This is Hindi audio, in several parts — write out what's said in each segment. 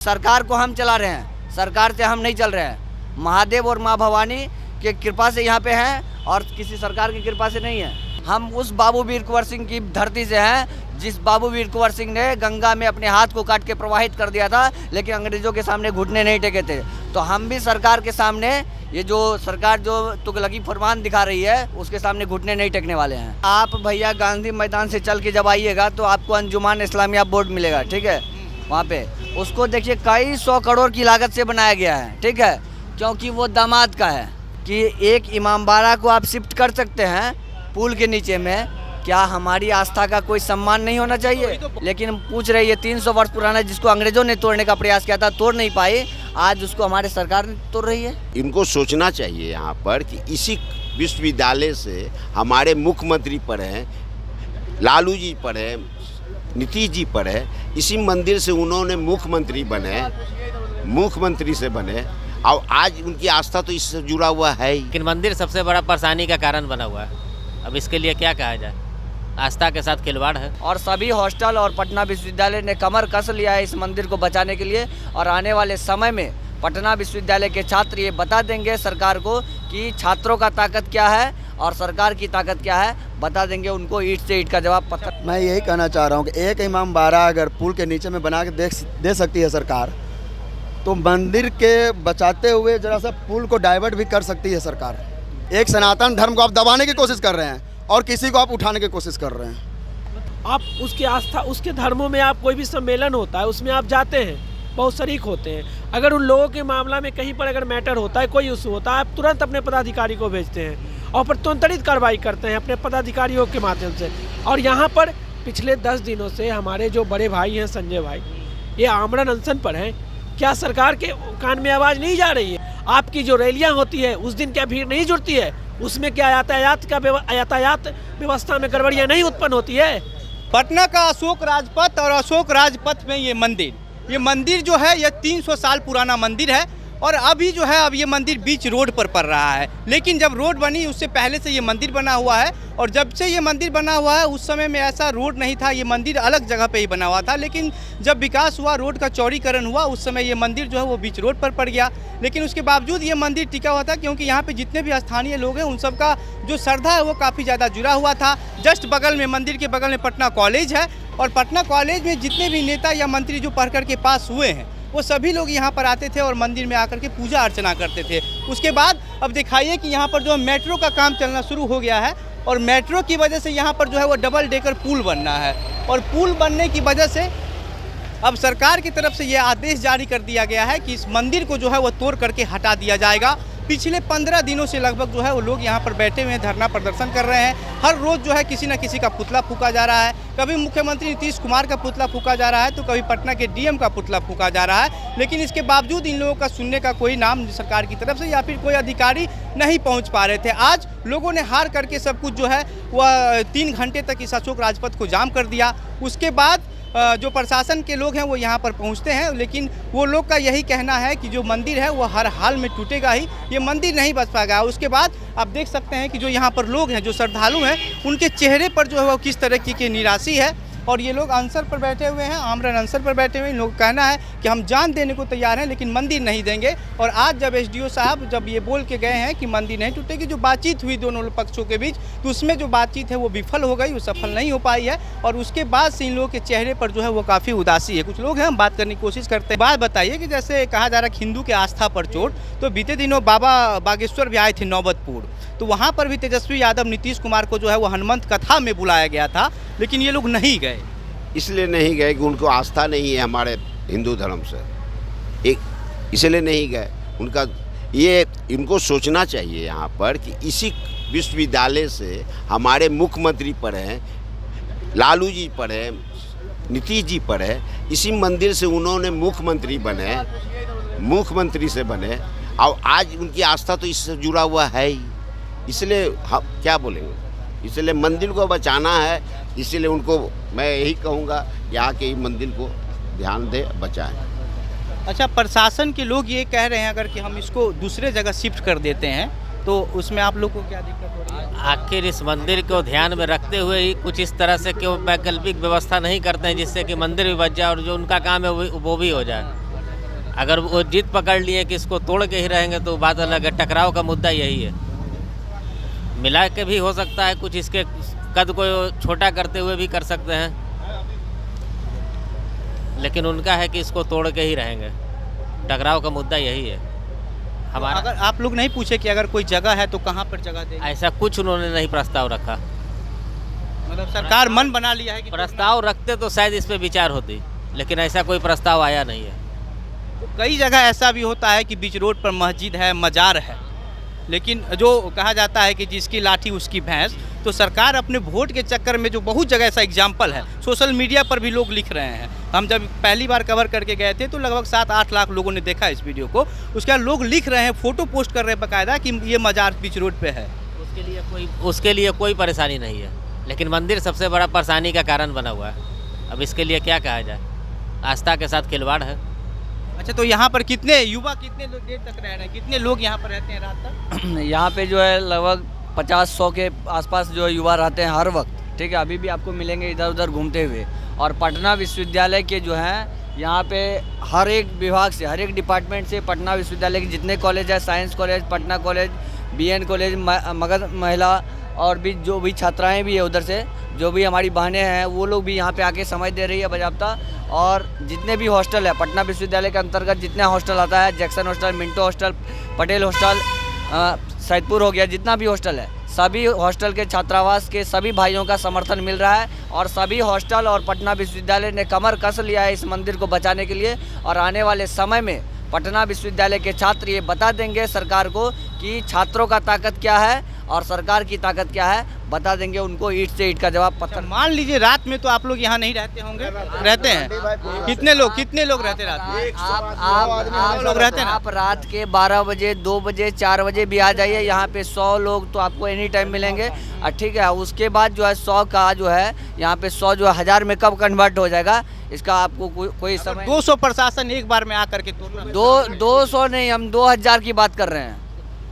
सरकार को हम चला रहे हैं, सरकार से हम नहीं चल रहे हैं। महादेव और माँ भवानी के कृपा से यहाँ पे हैं और किसी सरकार की कृपा से नहीं है। हम उस बाबू वीर कुंवर सिंह की धरती से हैं जिस बाबू वीर कुंवर सिंह ने गंगा में अपने हाथ को काट के प्रवाहित कर दिया था, लेकिन अंग्रेजों के सामने घुटने नहीं टेके थे। तो हम भी सरकार के सामने, ये जो सरकार जो तुगलकी फरमान दिखा रही है, उसके सामने घुटने नहीं टेकने वाले हैं। आप भैया गांधी मैदान से चल के जब आइएगा तो आपको अंजुमान इस्लामिया बोर्ड मिलेगा, ठीक है। वहाँ पे उसको देखिए कई 100 करोड़ की लागत से बनाया गया है, ठीक है, क्योंकि वो दामाद का है कि एक इमामबाड़ा को आप शिफ्ट कर सकते हैं पुल के नीचे में। क्या हमारी आस्था का कोई सम्मान नहीं होना चाहिए? लेकिन पूछ रही है 300 वर्ष पुराना जिसको अंग्रेजों ने तोड़ने का प्रयास किया था, तोड़ नहीं पाई, आज उसको हमारे सरकार ने तोड़ रही है। इनको सोचना चाहिए यहाँ पर कि इसी विश्वविद्यालय से हमारे मुख्यमंत्री पढ़े, लालू जी पढ़े, नीतीश जी पढ़े, इसी मंदिर से उन्होंने मुख्यमंत्री बने, मुख्यमंत्री से बने, और आज उनकी आस्था तो इससे जुड़ा हुआ है ही। लेकिन मंदिर सबसे बड़ा परेशानी का कारण बना हुआ है। अब इसके लिए क्या कहा जाए, आस्था के साथ खिलवाड़ है। और सभी हॉस्टल और पटना विश्वविद्यालय ने कमर कस लिया है इस मंदिर को बचाने के लिए। और आने वाले समय में पटना विश्वविद्यालय के छात्र ये बता देंगे सरकार को कि छात्रों का ताकत क्या है और सरकार की ताकत क्या है, बता देंगे उनको। ईंट से ईंट का जवाब पत्थर। मैं यही कहना चाह रहा हूँ कि एक इमामबाड़ा अगर पुल के नीचे में बना के दे सकती है सरकार, तो मंदिर के बचाते हुए जरा सा पुल को डाइवर्ट भी कर सकती है सरकार। एक सनातन धर्म को आप दबाने की कोशिश कर रहे हैं और किसी को आप उठाने की कोशिश कर रहे हैं। आप उसकी आस्था, उसके धर्मों में आप कोई भी सम्मेलन होता है उसमें आप जाते हैं, बहुत शरीक होते हैं। अगर उन लोगों के मामला में कहीं पर अगर मैटर होता है, कोई इशू होता है, आप तुरंत अपने पदाधिकारी को भेजते हैं और फिर त्वरित कार्रवाई करते हैं अपने पदाधिकारियों के माध्यम से। और यहाँ पर पिछले 10 दिनों से हमारे जो बड़े भाई हैं संजय भाई, ये आमरण अनशन पर हैं। क्या सरकार के कान में आवाज़ नहीं जा रही है? आपकी जो रैलियाँ होती है उस दिन क्या भीड़ नहीं जुड़ती है? उसमें क्या यातायात व्यवस्था में गड़बड़ियाँ नहीं उत्पन्न होती है? पटना का अशोक राजपथ और अशोक राजपथ में ये मंदिर जो है ये 300 साल पुराना मंदिर है और अभी जो है अब ये मंदिर बीच रोड पर पड़ रहा है। लेकिन जब रोड बनी उससे पहले से ये मंदिर बना हुआ है, और जब से ये मंदिर बना हुआ है उस समय में ऐसा रोड नहीं था, ये मंदिर अलग जगह पे ही बना हुआ था। लेकिन जब विकास हुआ, रोड का चौड़ीकरण हुआ, उस समय ये मंदिर जो है वो बीच रोड पर पड़ गया। लेकिन उसके बावजूद ये मंदिर टिका हुआ था क्योंकि यहाँ पे जितने भी स्थानीय लोग हैं उन सब का जो श्रद्धा है वो काफ़ी ज़्यादा जुड़ा हुआ था। जस्ट बगल में, मंदिर के बगल में पटना कॉलेज है और पटना कॉलेज में जितने भी नेता या मंत्री जो पढ़ कर के पास हुए हैं वो सभी लोग यहाँ पर आते थे और मंदिर में आकर के पूजा अर्चना करते थे। उसके बाद अब दिखाइए कि यहाँ पर जो मेट्रो का काम चलना शुरू हो गया है और मेट्रो की वजह से यहाँ पर जो है वो डबल डेकर पुल बनना है। और पुल बनने की वजह से अब सरकार की तरफ से ये आदेश जारी कर दिया गया है कि इस मंदिर को जो है वो तोड़ करके हटा दिया जाएगा। पिछले 15 दिनों से लगभग जो है वो लोग यहाँ पर बैठे हुए हैं, धरना प्रदर्शन कर रहे हैं। हर रोज़ जो है किसी न किसी का पुतला फूका जा रहा है। कभी मुख्यमंत्री नीतीश कुमार का पुतला फूका जा रहा है तो कभी पटना के डीएम का पुतला फूका जा रहा है। लेकिन इसके बावजूद इन लोगों का सुनने का कोई नाम सरकार की तरफ से या फिर कोई अधिकारी नहीं पहुँच पा रहे थे। आज लोगों ने हार करके सब कुछ जो है वह 3 घंटे तक इस अशोक राजपथ को जाम कर दिया। उसके बाद जो प्रशासन के लोग हैं वो यहाँ पर पहुँचते हैं, लेकिन वो लोग का यही कहना है कि जो मंदिर है वो हर हाल में टूटेगा ही, ये मंदिर नहीं बच पाएगा। उसके बाद आप देख सकते हैं कि जो यहाँ पर लोग हैं, जो श्रद्धालु हैं, उनके चेहरे पर जो है वो किस तरह की निराशा है। और ये लोग अनशन पर बैठे हुए हैं, आमरण अनशन पर बैठे हुए हैं। इन लोगों का कहना है कि हम जान देने को तैयार हैं लेकिन मंदिर नहीं देंगे। और आज जब एसडीओ साहब जब ये बोल के गए हैं कि मंदिर नहीं टूटेगी, जो बातचीत हुई दोनों पक्षों के बीच, तो उसमें जो बातचीत है वो विफल हो गई, वो सफल नहीं हो पाई है। और उसके बाद से इन लोगों के चेहरे पर जो है वो काफ़ी उदासी है। कुछ लोग हैं, हम बात करने की कोशिश करते हैं। बात बताइए कि जैसे कहा जा रहा है हिंदू के आस्था पर चोट, तो बीते दिनों बाबा बागेश्वर भी आए थे नौबतपुर, तो वहाँ पर भी तेजस्वी यादव, नीतीश कुमार को जो है वो हनुमंत कथा में बुलाया गया था, लेकिन ये लोग नहीं गए। इसलिए नहीं गए कि उनको आस्था नहीं है हमारे हिंदू धर्म से, एक इसलिए नहीं गए। उनका ये, इनको सोचना चाहिए यहाँ पर कि इसी विश्वविद्यालय से हमारे मुख्यमंत्री पढ़े, लालू जी पढ़े, नीतीश जी पढ़े, इसी मंदिर से उन्होंने मुख्यमंत्री बने, मुख्यमंत्री से बने, और आज उनकी आस्था तो इससे जुड़ा हुआ है ही। इसलिए हम क्या बोलेंगे, इसलिए मंदिर को बचाना है। इसीलिए उनको मैं यही कहूँगा कि आके मंदिर को ध्यान दे, बचाएं। अच्छा, प्रशासन के लोग ये कह रहे हैं अगर कि हम इसको दूसरे जगह शिफ्ट कर देते हैं तो उसमें आप लोग को क्या दिक्कत हो रही है? आखिर इस मंदिर को ध्यान में रखते हुए ही कुछ इस तरह से क्यों वैकल्पिक व्यवस्था नहीं करते हैं जिससे कि मंदिर भी बच जाए और जो उनका काम है वो भी हो जाए। अगर वो जिद पकड़ लिए कि इसको तोड़ के ही रहेंगे तो बात अलग है। टकराव का मुद्दा यही है। मिला के भी हो सकता है, कुछ इसके कद को छोटा करते हुए भी कर सकते हैं, लेकिन उनका है कि इसको तोड़ के ही रहेंगे। टकराव का मुद्दा यही है हमारा। अगर आप लोग नहीं पूछे कि अगर कोई जगह है तो कहाँ पर जगह देंगे? ऐसा कुछ उन्होंने नहीं प्रस्ताव रखा। मतलब सरकार मन बना लिया है कि प्रस्ताव रखते तो शायद इस पे विचार होती, लेकिन ऐसा कोई प्रस्ताव आया नहीं है। तो कई जगह ऐसा भी होता है कि बीच रोड पर मस्जिद है, मजार है, लेकिन जो कहा जाता है कि जिसकी लाठी उसकी भैंस, तो सरकार अपने वोट के चक्कर में, जो बहुत जगह ऐसा एग्जाम्पल है, सोशल मीडिया पर भी लोग लिख रहे हैं। हम जब पहली बार कवर करके गए थे तो लगभग 7-8 लाख लोगों ने देखा इस वीडियो को। उसके बाद लोग लिख रहे हैं, फ़ोटो पोस्ट कर रहे हैं बाकायदा कि ये मजार बीच रोड पे है। उसके लिए कोई परेशानी नहीं है, लेकिन मंदिर सबसे बड़ा परेशानी का कारण बना हुआ है। अब इसके लिए क्या कहा जाए, आस्था के साथ खिलवाड़ है। अच्छा, तो यहाँ पर कितने युवा कितने देर तक रह रहे हैं, कितने लोग यहाँ पर रहते हैं रात तक? यहाँ पे जो है लगभग 50-100 के आसपास जो युवा रहते हैं हर वक्त, ठीक है। अभी भी आपको मिलेंगे इधर उधर घूमते हुए। और पटना विश्वविद्यालय के जो हैं यहाँ पे हर एक विभाग से, हर एक डिपार्टमेंट से पटना विश्वविद्यालय के जितने कॉलेज है, science college, Patna college, BN college, Magadh महिला, और भी जो भी छात्राएँ भी है उधर से, जो भी हमारी बहनें हैं, वो लोग भी यहाँ पे आके समय दे रही है बाज़ाब्ता। और जितने भी हॉस्टल है पटना विश्वविद्यालय के अंतर्गत, जितना हॉस्टल आता है, Jackson hostel, Minto hostel, Patel hostel, Saidpur हो गया, जितना भी हॉस्टल है, सभी हॉस्टल के छात्रावास के सभी भाइयों का समर्थन मिल रहा है। और सभी हॉस्टल और पटना विश्वविद्यालय ने कमर कस लिया है इस मंदिर को बचाने के लिए। और आने वाले समय में पटना विश्वविद्यालय के छात्र ये बता देंगे सरकार को कि छात्रों का ताकत क्या है और सरकार की ताकत क्या है, बता देंगे उनको। ईंट से ईंट का जवाब पत्थर। मान लीजिए रात में तो आप लोग यहाँ नहीं रहते होंगे? रहते हैं। कितने लोग रहते रात में? आप लोग रहते हैं ना? आप रात के 12 बजे, 2 बजे, 4 बजे भी आ जाइए, यहाँ पे 100 लोग तो आपको एनी टाइम मिलेंगे। ठीक है, उसके बाद जो है 100 का जो है यहाँ पे 100 जो है 1000 में कब कन्वर्ट हो जाएगा, इसका आपको कोई समय। 200 प्रशासन एक बार में आकर के तोड़ना। 200 नहीं, हम 2000 की बात कर रहे हैं।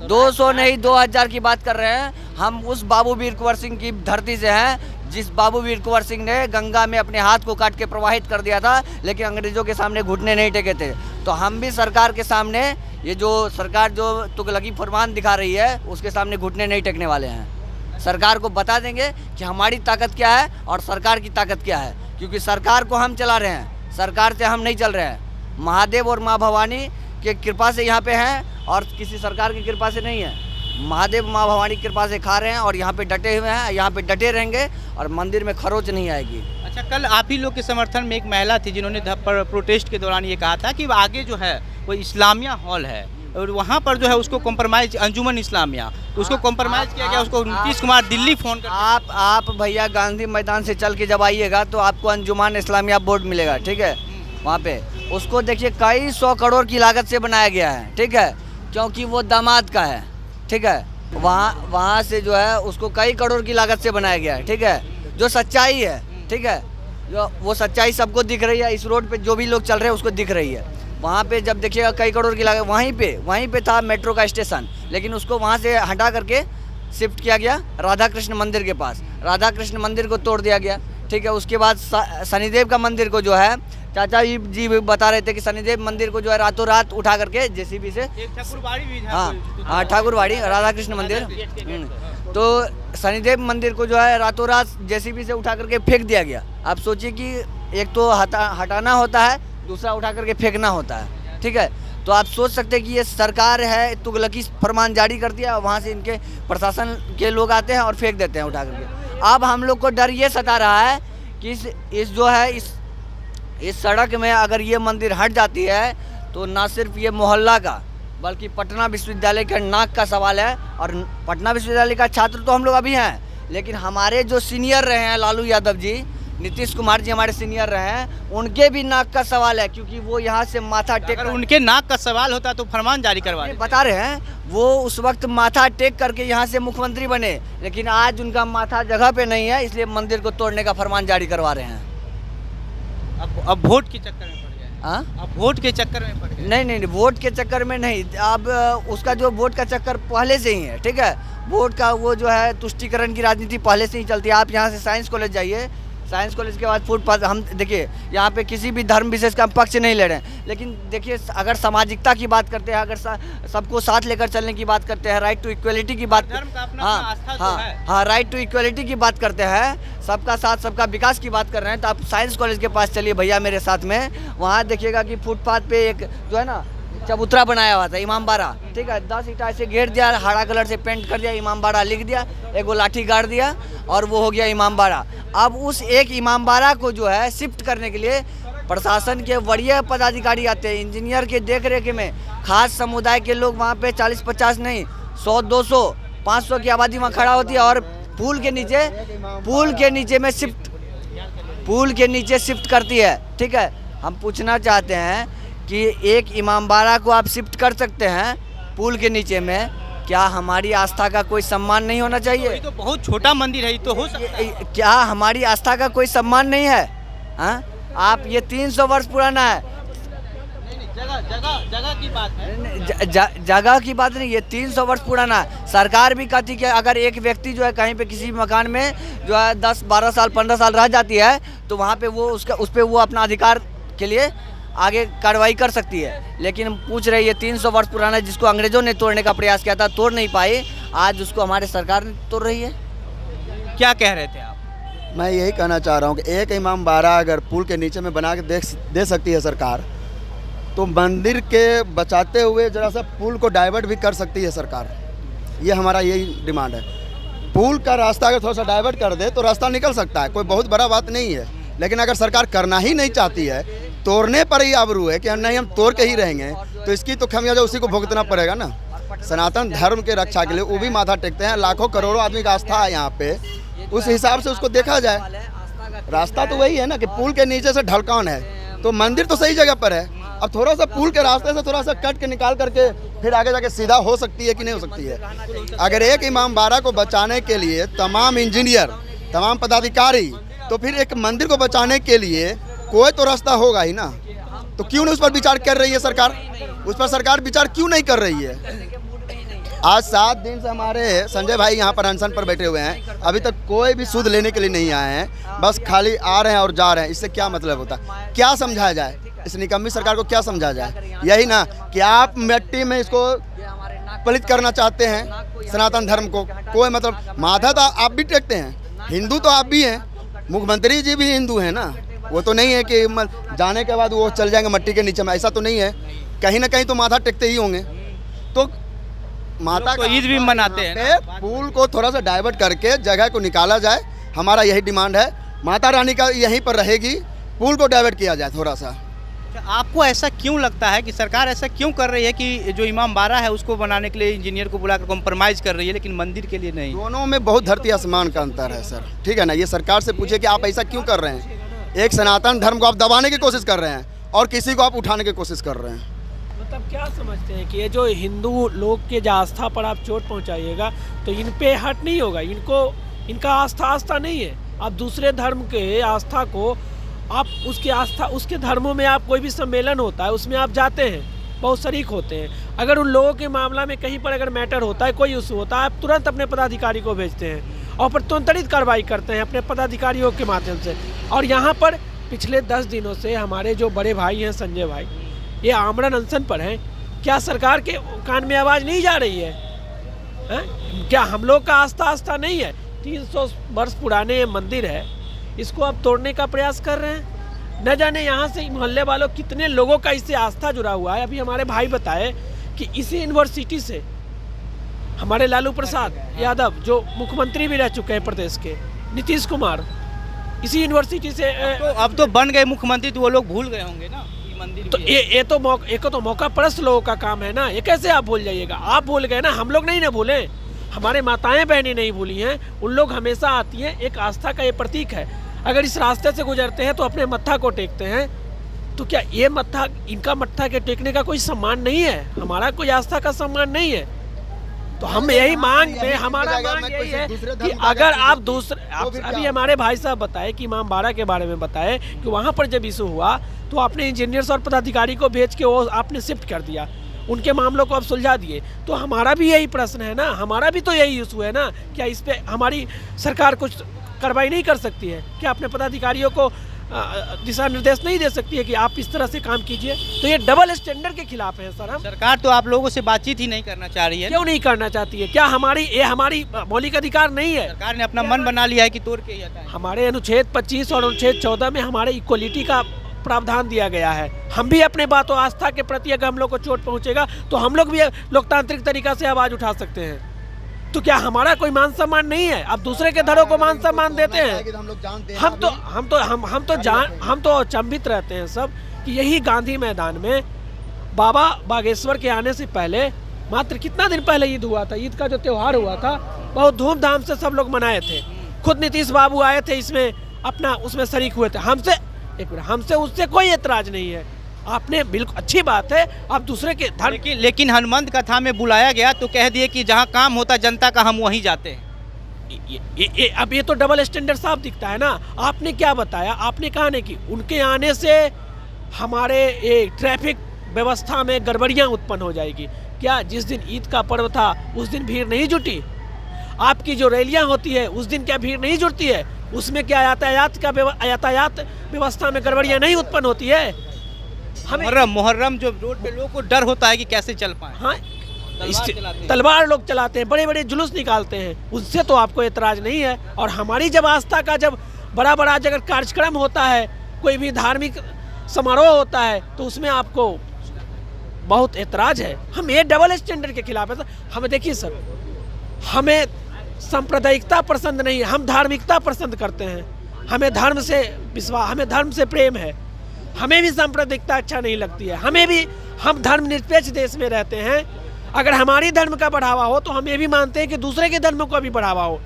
200 नहीं, 2000 की बात कर रहे हैं। हम उस बाबू वीर कुंवर सिंह की धरती से हैं जिस बाबू वीर कुंवर सिंह ने गंगा में अपने हाथ को काट के प्रवाहित कर दिया था, लेकिन अंग्रेजों के सामने घुटने नहीं टेके थे। तो हम भी सरकार के सामने, ये जो सरकार जो तुगलकी फरमान दिखा रही है, उसके सामने घुटने नहीं टेकने वाले हैं। सरकार को बता देंगे कि हमारी ताकत क्या है और सरकार की ताकत क्या है, क्योंकि सरकार को हम चला रहे हैं, सरकार से हम नहीं चल रहे हैं। महादेव और माँ भवानी की कृपा से यहाँ पे हैं और किसी सरकार की कृपा से नहीं है। महादेव माँ भवानी की कृपा से खा रहे हैं और यहाँ पे डटे हुए हैं, यहाँ पे डटे रहेंगे और मंदिर में खरोच नहीं आएगी। अच्छा, कल आप ही लोग के समर्थन में एक महिला थी जिन्होंने प्रोटेस्ट के दौरान ये कहा था कि आगे जो है वो इस्लामिया हॉल है और वहाँ पर जो है उसको कॉम्प्रोमाइज, अंजुमन इस्लामिया, उसको कॉम्प्रोमाइज़ किया गया। उसको नीतीश कुमार दिल्ली फ़ोन कर, आप भैया गांधी मैदान से चल के जब आइएगा तो आपको अंजुमन इस्लामिया बोर्ड मिलेगा, ठीक है। वहाँ पे उसको देखिए कई 100 करोड़ की लागत से बनाया गया है, ठीक है, क्योंकि वो दामाद का है, ठीक है। वहाँ से जो है उसको कई करोड़ की लागत से बनाया गया है, ठीक है, जो सच्चाई है, ठीक है, जो वो सच्चाई सबको दिख रही है। इस रोड पे जो भी लोग चल रहे हैं उसको दिख रही है। वहाँ पे जब देखिएगा कई करोड़ की लागत, वहीं पे था मेट्रो का स्टेशन, लेकिन उसको वहाँ से हटा करके शिफ्ट किया गया राधा कृष्ण मंदिर के पास। राधा कृष्ण मंदिर को तोड़ दिया गया, ठीक है। उसके बाद शनिदेव का मंदिर को जो है, चाचा जी बता रहे थे कि शनिदेव मंदिर को जो है रातों रात उठा करके JCB से, ठाकुरबाड़ी भी, हाँ ठाकुरबाड़ी राधा कृष्ण मंदिर, तो शनिदेव मंदिर को जो है रातों रात JCB से उठा करके फेंक दिया गया। आप सोचिए कि एक तो हटाना होता है, दूसरा उठा करके फेंकना होता है, ठीक है। तो आप सोच सकते हैं कि ये सरकार है, तुगलकी फरमान जारी करती है, वहाँ से इनके प्रशासन के लोग आते हैं और फेंक देते हैं उठा करके। अब हम लोग को डर ये सता रहा है कि इस जो है इस सड़क में अगर ये मंदिर हट जाती है तो ना सिर्फ ये मोहल्ला का बल्कि पटना विश्वविद्यालय के नाक का सवाल है। और पटना विश्वविद्यालय का छात्र तो हम लोग अभी हैं, लेकिन हमारे जो सीनियर रहे हैं, लालू यादव जी, नीतीश कुमार जी हमारे सीनियर रहे हैं, उनके भी नाक का सवाल है, क्योंकि वो यहाँ से माथा टेक, अगर उनके नाक का सवाल होता तो फरमान जारी करवा देते। बता रहे हैं वो उस वक्त माथा टेक करके यहाँ से मुख्यमंत्री बने, लेकिन आज उनका माथा जगह पे नहीं है, इसलिए मंदिर को तोड़ने का फरमान जारी करवा रहे हैं। अब वोट के चक्कर में पड़ गए। हाँ, अब वोट के चक्कर में पड़ गए। नहीं, वोट के चक्कर में नहीं। अब उसका जो वोट का चक्कर पहले से ही है, ठीक है। वोट का वो जो है तुष्टिकरण की राजनीति पहले से ही चलती है। आप यहाँ से साइंस कॉलेज जाइए, साइंस कॉलेज के बाद फुटपाथ, हम देखिए यहाँ पे किसी भी धर्म विशेष का हम पक्ष नहीं ले रहे हैं, लेकिन देखिए अगर सामाजिकता की बात करते हैं, अगर सबको साथ लेकर चलने की बात करते हैं, राइट टू इक्वलिटी की बात, धर्म का अपना हाँ आस्था तो हाँ है। हाँ राइट टू इक्वलिटी की बात करते हैं, सबका साथ सबका विकास की बात कर रहे हैं, तो आप साइंस कॉलेज के पास चलिए भैया मेरे साथ में, वहाँ देखिएगा कि फुटपाथ पे एक जो है ना चबूतरा बनाया हुआ था, इमामबाड़ा, ठीक है, 10 ईंटा ऐसे घेर दिया, हरा कलर से पेंट कर दिया, इमामबाड़ा लिख दिया, एक वो लाठी गाड़ दिया और वो हो गया इमामबाड़ा। अब उस एक इमामबाड़ा को जो है शिफ्ट करने के लिए प्रशासन के वरीय पदाधिकारी आते हैं, इंजीनियर के देख रेख में खास समुदाय के लोग वहाँ पे 40-50 नहीं 100-200 500 की आबादी वहाँ खड़ा होती है और पुल के नीचे शिफ्ट करती है, ठीक है। हम पूछना चाहते हैं कि एक इमामबाड़ा को आप शिफ्ट कर सकते हैं पुल के नीचे में, क्या हमारी आस्था का कोई सम्मान नहीं होना चाहिए? ये तो बहुत छोटा मंदिर है, ये तो हो सकता है। क्या हमारी आस्था का कोई सम्मान नहीं है? हाँ, आप ये 300 वर्ष पुराना है, जगह की बात है, जगह की बात नहीं, ये 300 वर्ष पुराना है। सरकार भी कहती कि अगर एक व्यक्ति जो है कहीं पे किसी भी मकान में जो है 10-12 साल 15 साल रह जाती है तो वहाँ पे वो उस पर वो अपना अधिकार के लिए आगे कार्रवाई कर सकती है, लेकिन हम पूछ रहे हैं ये 300 वर्ष पुराना जिसको अंग्रेजों ने तोड़ने का प्रयास किया था, तोड़ नहीं पाई, आज उसको हमारे सरकार ने तोड़ रही है। क्या कह रहे थे आप? मैं यही कहना चाह रहा हूँ कि एक इमामबाड़ा अगर पुल के नीचे में बना के दे सकती है सरकार, तो मंदिर के बचाते हुए जरा सा पुल को डाइवर्ट भी कर सकती है सरकार। ये हमारा यही डिमांड है। पुल का रास्ता अगर थोड़ा सा डाइवर्ट कर दे तो रास्ता निकल सकता है, कोई बहुत बड़ा बात नहीं है, लेकिन अगर सरकार करना ही नहीं चाहती है, तोड़ने पर ही आबरू है कि नहीं हम तोड़ के ही रहेंगे, तो इसकी तो खामियाजा उसी को भुगतना पड़ेगा ना। सनातन धर्म के रक्षा के लिए वो भी माथा टेकते हैं, लाखों करोड़ों आदमी का आस्था है यहाँ पे, उस हिसाब से उसको देखा जाए। रास्ता तो वही है ना कि पुल के नीचे से ढलकान है, तो मंदिर तो सही जगह पर है, अब थोड़ा सा पुल के रास्ते से थोड़ा सा कट के निकाल करके फिर आगे जाके सीधा हो सकती है कि नहीं हो सकती है। अगर एक इमामबाड़ा को बचाने के लिए तमाम इंजीनियर, तमाम पदाधिकारी, तो फिर एक मंदिर को बचाने के लिए कोई तो रास्ता होगा ही ना, तो क्यों नहीं उस पर विचार कर रही है सरकार? उस पर सरकार विचार क्यों नहीं कर रही है? आज 7 दिन से हमारे संजय भाई यहाँ पर अनशन पर बैठे हुए हैं, अभी तक कोई भी सूद लेने के लिए नहीं आए हैं, बस खाली आ रहे हैं और जा रहे हैं। इससे क्या मतलब होता है? क्या समझाया जाए? इस निकम्मी सरकार को क्या समझाया जाए? यही ना कि आप मिट्टी में इसको पलित करना चाहते हैं सनातन धर्म को। कोई मतलब माथा तो आप भी टेकते हैं, हिंदू तो आप भी हैं, मुख्यमंत्री जी भी हिंदू हैं ना, वो तो नहीं है कि जाने के बाद वो चल जाएंगे मट्टी के नीचे में, ऐसा तो नहीं है, कहीं ना कहीं तो माथा टेकते ही होंगे। तो माता तो ईद भी मनाते हैं, पुल को थोड़ा सा डाइवर्ट करके जगह को निकाला जाए, हमारा यही डिमांड है। माता रानी का यहीं पर रहेगी, पुल को डाइवर्ट किया जाए थोड़ा सा। आपको ऐसा क्यों लगता है कि सरकार ऐसा क्यों कर रही है कि जो इमामबाड़ा है उसको बनाने के लिए इंजीनियर को बुलाकर कॉम्प्रोमाइज़ कर रही है, लेकिन मंदिर के लिए नहीं? दोनों में बहुत धरती आसमान का अंतर है सर, ठीक है ना। ये सरकार से पूछे कि आप ऐसा क्यों कर रहे हैं? एक सनातन धर्म को आप दबाने की कोशिश कर रहे हैं और किसी को आप उठाने की कोशिश कर रहे हैं। मतलब क्या समझते हैं कि ये जो हिंदू लोग के जो आस्था पर आप चोट पहुंचाइएगा तो इन पे हट नहीं होगा, इनका आस्था नहीं है। आप दूसरे धर्म के आस्था को आप उसके धर्मों में आप कोई भी सम्मेलन होता है उसमें आप जाते हैं, बहुत शरीक होते हैं। अगर उन लोगों के मामला में कहीं पर अगर मैटर होता है, कोई इशू होता है, आप तुरंत अपने पदाधिकारी को भेजते हैं और फिर तुरंत कार्रवाई करते हैं अपने पदाधिकारियों के माध्यम से। और यहाँ पर पिछले 10 दिनों से हमारे जो बड़े भाई हैं संजय भाई, ये आमरण अनशन पर हैं। क्या सरकार के कान में आवाज़ नहीं जा रही है? क्या हम लोग का आस्था नहीं है? 300 वर्ष पुराने ये मंदिर है, इसको आप तोड़ने का प्रयास कर रहे हैं। न जाने यहाँ से मोहल्ले वालों कितने लोगों का इससे आस्था जुड़ा हुआ है। अभी हमारे भाई बताए कि इसी यूनिवर्सिटी से हमारे लालू प्रसाद यादव जो मुख्यमंत्री भी रह चुके हैं प्रदेश के, नीतीश कुमार, इसी यूनिवर्सिटी से अब तो बन गए मुख्यमंत्री, तो वो लोग भूल गए होंगे ना मंदिर। तो ये तो मौका परस्त लोगों का काम है ना, ये कैसे आप भूल जाइएगा? आप भूल गए ना, हम लोग नहीं ना भूले, हमारे माताएं बहनें नहीं भूली हैं। उन लोग हमेशा आती हैं, एक आस्था का ये प्रतीक है। अगर इस रास्ते से गुजरते हैं तो अपने मत्था को टेकते हैं, तो क्या ये मत्था, इनका मत्था के टेकने का कोई सम्मान नहीं है? हमारा कोई आस्था का सम्मान नहीं है? तो हम यही हमारा मांग यही है कि अगर आप अभी हमारे भाई साहब बताए कि इमामबाड़ा के बारे में बताए कि वहाँ पर जब इशू हुआ तो आपने इंजीनियर्स और पदाधिकारी को भेज के वो आपने शिफ्ट कर दिया, उनके मामलों को आप सुलझा दिए। तो हमारा भी यही प्रश्न है ना, हमारा भी तो यही इशू है ना, क्या इस पर हमारी सरकार कुछ कार्रवाई नहीं कर सकती है? क्या अपने पदाधिकारियों को दिशा निर्देश नहीं दे सकती है कि आप इस तरह से काम कीजिए? तो ये डबल स्टैंडर्ड के खिलाफ है सर हम। सरकार तो आप लोगों से बातचीत ही नहीं करना चाह रही है। क्यों नहीं करना चाहती है? क्या हमारी मौलिक अधिकार नहीं है? सरकार ने अपना मन बना लिया है कि तोड़ के ही हटाएं। हमारे अनुच्छेद 25 और अनुच्छेद 14 में हमारे इक्वलिटी का प्रावधान दिया गया है। हम भी अपने बातों आस्था के प्रति अगर हम लोग को चोट पहुंचेगा तो हम लोग भी लोकतांत्रिक तरीका से आवाज उठा सकते हैं। तो क्या हमारा कोई मान सम्मान नहीं है? आप दूसरे के धर्मों को मान सम्मान देते हैं। हम लोग जानते हैं, हम तो अचंभित रहते हैं सब कि यही गांधी मैदान में बाबा बागेश्वर के आने से पहले मात्र कितना दिन पहले ईद हुआ था। ईद का जो त्यौहार हुआ था बहुत धूमधाम से सब लोग मनाए थे। खुद नीतीश बाबू आए थे, इसमें अपना उसमें शरीक हुए थे। हमसे उससे कोई एतराज नहीं है। आपने बिल्कुल अच्छी बात है, आप दूसरे के धर्म लेकिन हनुमंत कथा में बुलाया गया तो कह दिए कि जहाँ काम होता जनता का हम वहीं जाते हैं। अब ये तो डबल स्टैंडर्ड साफ दिखता है ना। आपने क्या बताया? आपने कहा नहीं कि उनके आने से हमारे ट्रैफिक व्यवस्था में गड़बड़ियां उत्पन्न हो जाएगी। क्या जिस दिन ईद का पर्व था उस दिन भीड़ नहीं जुटी? आपकी जो रैलियां होती है उस दिन क्या भीड़ नहीं जुटती है? उसमें क्या यातायात व्यवस्था में गड़बड़ियां नहीं उत्पन्न होती है? मुहर्रम जो रोड पे लोगों को डर होता है कि कैसे चल पाए। हाँ, तलवार लोग चलाते हैं, बड़े बड़े जुलूस निकालते हैं, उससे तो आपको एतराज नहीं है। और हमारी जब आस्था का जब बड़ा अगर कार्यक्रम होता है, कोई भी धार्मिक समारोह होता है, तो उसमें आपको बहुत एतराज है। हम ये डबल स्टैंडर्ड के खिलाफ है सर। हमें देखिए सर, हमें सांप्रदायिकता पसंद नहीं है, हम धार्मिकता पसंद करते हैं। हमें धर्म से विश्वास, हमें धर्म से प्रेम है। हमें भी सांप्रदायिकता अच्छा नहीं लगती है। हम धर्मनिरपेक्ष देश में रहते हैं। अगर हमारी धर्म का बढ़ावा हो तो हम ये भी मानते हैं कि दूसरे के धर्म का भी बढ़ावा हो।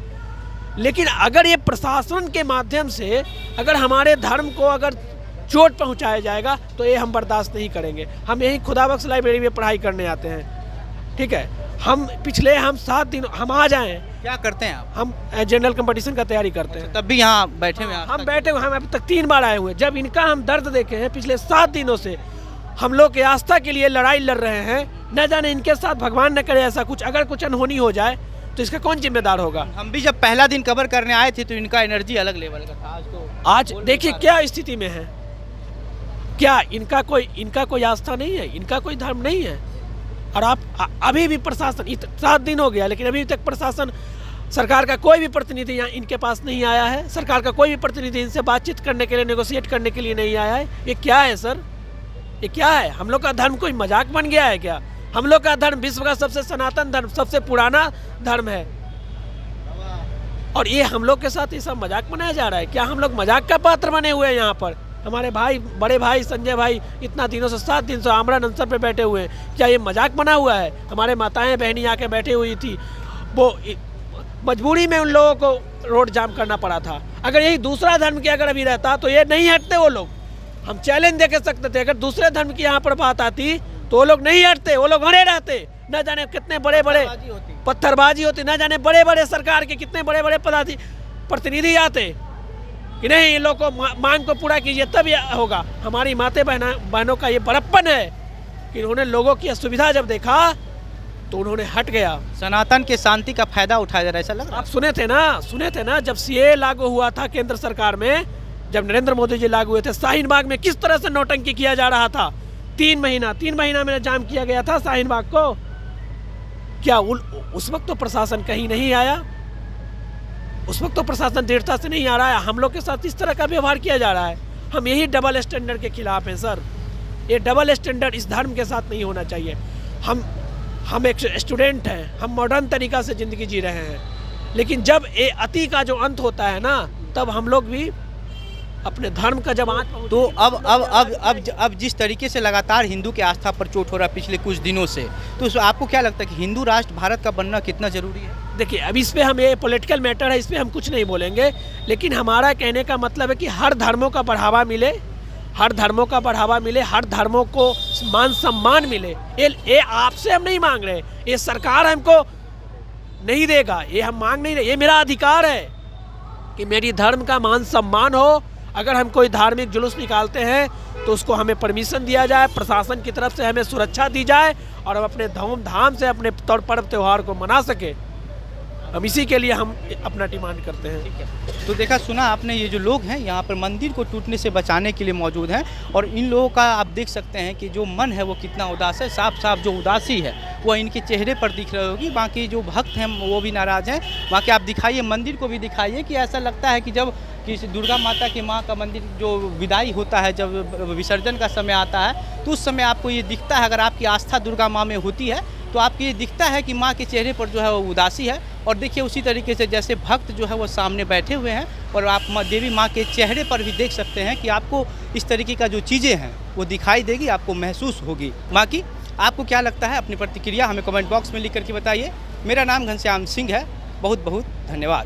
लेकिन अगर ये प्रशासन के माध्यम से अगर हमारे धर्म को अगर चोट पहुंचाया जाएगा तो ये हम बर्दाश्त नहीं करेंगे। हम यही खुदाबख्श लाइब्रेरी में पढ़ाई करने आते हैं, ठीक है। हम 7 दिन हम आ जाएं। क्या करते हैं आप? हम जनरल कंपटीशन का तैयारी करते हैं। तब भी यहाँ बैठे हुए हम बैठे हुए, हम अभी तक 3 बार आए हुए हैं। जब इनका हम दर्द देखे हैं, पिछले 7 दिनों से हम लोग के आस्था के लिए लड़ाई लड़ रहे हैं। न जाने इनके साथ भगवान न करे ऐसा कुछ, अगर कुछ अनहोनी हो जाए तो इसका कौन जिम्मेदार होगा? हम भी जब पहला दिन कवर करने आए थे तो इनका एनर्जी अलग लेवल का था। आज देखिए क्या स्थिति में है। क्या इनका कोई आस्था नहीं है? इनका कोई धर्म नहीं है? और आप अभी भी प्रशासन 7 दिन हो गया, लेकिन अभी तक प्रशासन, सरकार का कोई भी प्रतिनिधि यहाँ इनके पास नहीं आया है। सरकार का कोई भी प्रतिनिधि इनसे बातचीत करने के लिए, नेगोशिएट करने के लिए नहीं आया है। ये क्या है सर? ये क्या है? हम लोग का धर्म कोई मजाक बन गया है क्या? हम लोग का धर्म विश्व का सबसे सनातन धर्म, सबसे पुराना धर्म है, और ये हम लोग के साथ ये सब मजाक बनाया जा रहा है। क्या हम लोग मजाक का पात्र बने हुए हैं? यहाँ पर हमारे भाई, बड़े भाई संजय भाई इतना दिनों से 7 दिन से आमरण अनशन पे बैठे हुए हैं। क्या ये मजाक बना हुआ है? हमारे माताएं बहनी आके बैठी हुई थी, वो मजबूरी में उन लोगों को रोड जाम करना पड़ा था। अगर यही दूसरा धर्म की अगर अभी रहता तो ये नहीं हटते वो लोग। हम चैलेंज दे के सकते थे, अगर दूसरे धर्म की यहाँ पर बात आती तो वो लोग नहीं हटते, वो लोग अड़े रहते। न जाने कितने बड़े पत्थरबाजी होती, न जाने बड़े सरकार के कितने बड़े प्रतिनिधि आते कि नहीं, इन लोग को मांग को पूरा कीजिए तब ये होगा। हमारी माते बहनों का ये बड़प्पन है कि उन्होंने लोगों की असुविधा जब देखा तो उन्होंने हट गया। सनातन के शांति का फायदा उठाया जा रहा है, ऐसा लग रहा है। आप सुने थे ना जब सीए लागू हुआ था केंद्र सरकार में, जब नरेंद्र मोदी जी लागू हुए थे, शाहीन बाग में किस तरह से नौटंकी किया जा रहा था। 3 महीना में जाम किया गया था शाहीन बाग को। क्या उस वक्त तो प्रशासन कहीं नहीं आया? उस वक्त तो प्रशासन दृढ़ता से नहीं आ रहा है। हम लोग के साथ इस तरह का व्यवहार किया जा रहा है। हम यही डबल स्टैंडर्ड के खिलाफ हैं सर। ये डबल स्टैंडर्ड इस धर्म के साथ नहीं होना चाहिए। हम एक स्टूडेंट हैं, हम मॉडर्न तरीका से ज़िंदगी जी रहे हैं, लेकिन जब ये अति का जो अंत होता है ना, तब हम लोग भी अपने धर्म का जब तो अब जिस तरीके से लगातार हिंदू की आस्था पर चोट हो रहा है पिछले कुछ दिनों से, तो आपको क्या लगता है कि हिंदू राष्ट्र भारत का बनना कितना जरूरी है? देखिए, अब इस पे हम, ये पॉलिटिकल मैटर है, इस पे हम कुछ नहीं बोलेंगे, लेकिन हमारा कहने का मतलब है कि हर धर्मों का बढ़ावा मिले, हर धर्मों का बढ़ावा मिले, हर धर्मों को मान सम्मान मिले। ये आपसे हम नहीं मांग रहे, ये सरकार हमको नहीं देगा, ये हम मांग नहीं रहे। ये मेरा अधिकार है कि मेरी धर्म का मान सम्मान हो। अगर हम कोई धार्मिक जुलूस निकालते हैं तो उसको हमें परमिशन दिया जाए, प्रशासन की तरफ से हमें सुरक्षा दी जाए और हम अपने धूमधाम से अपने पर्व त्यौहार को मना सके। हम इसी के लिए हम अपना डिमांड करते हैं। तो देखा सुना आपने, ये जो लोग हैं यहाँ पर मंदिर को टूटने से बचाने के लिए मौजूद हैं और इन लोगों का आप देख सकते हैं कि जो मन है वो कितना उदास है। साफ साफ जो उदासी है वो इनके चेहरे पर दिख रही होगी। बाकी जो भक्त हैं वो भी नाराज़ हैं। बाकी आप दिखाइए, मंदिर को भी दिखाइए कि ऐसा लगता है कि जब किसी दुर्गा माता की माँ का मंदिर जो विदाई होता है, जब विसर्जन का समय आता है, तो उस समय आपको ये दिखता है। अगर आपकी आस्था दुर्गा माँ में होती है तो आपको ये दिखता है कि माँ के चेहरे पर जो है वो उदासी है। और देखिए उसी तरीके से जैसे भक्त जो है वो सामने बैठे हुए हैं और आप देवी माँ के चेहरे पर भी देख सकते हैं कि आपको इस तरीके का जो चीज़ें हैं वो दिखाई देगी, आपको महसूस होगी। बाकी आपको क्या लगता है, अपनी प्रतिक्रिया हमें कमेंट बॉक्स में लिख करके बताइए। मेरा नाम घनश्याम सिंह है। बहुत बहुत धन्यवाद।